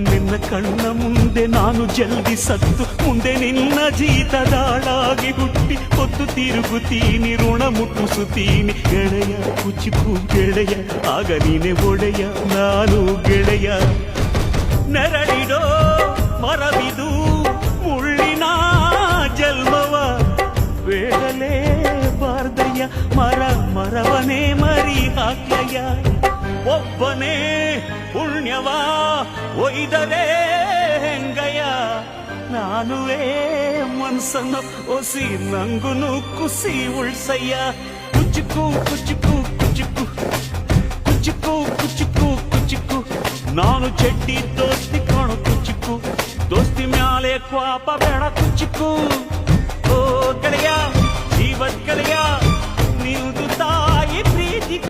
ನಿನ್ನ ಕಣ್ಣ ಮುಂದೆ ನಾನು ಜಲ್ದಿ ಸತ್ತು ಮುಂದೆ ನಿನ್ನ ಜೀತದಾಳಾಗಿ ಹುಟ್ಟಿ ಹೊತ್ತು ತಿರುಗುತ್ತೀನಿ ಋಣ ಮುಟ್ಟಿಸುತ್ತೀನಿ ಗೆಳೆಯ ಕುಚಿಕು ಗೆಳೆಯ ಆಗ ನೀನೆ ಒಡೆಯ ನಾನು ಗೆಳೆಯ ನೆರಳಿಡೋ ಮರವಿದು ಮುಳ್ಳಿನ ಜನ್ಮವ ಬೇಡಲೇ ಬಾರ್ದಯ್ಯ ಮರವನೇ ಮರಿ ಹಾಕ್ಲಯ್ಯ ಒಬ್ಬನೇ ಪುಣ್ಯವ ಒಯ್ದರೆ ಹೆಂಗಯ್ಯ ನಾನುವೇ ಮನ್ಸನ್ನು ಒಸಿ ನಂಗುನು ಕುಸಿ ಉಳ್ಸಯ್ಯ ಕುಚುಕು ಕುಚುಕು ಕುಚುಕು ಕುಚುಕು ಕುಚುಕು ಕುಚುಕು ನಾನು ಚಡ್ಡಿ ದೋಸ್ತಿ ಕಾಣು ಕುಚುಕು ದೋಸ್ತಿ ಮ್ಯಾಲೆ ಕ್ವಾಪ ಬೇಡ ಕುಚುಕು ಓ ಗೆಳೆಯ ಜೀವದ ಗೆಳೆಯ ನೀವು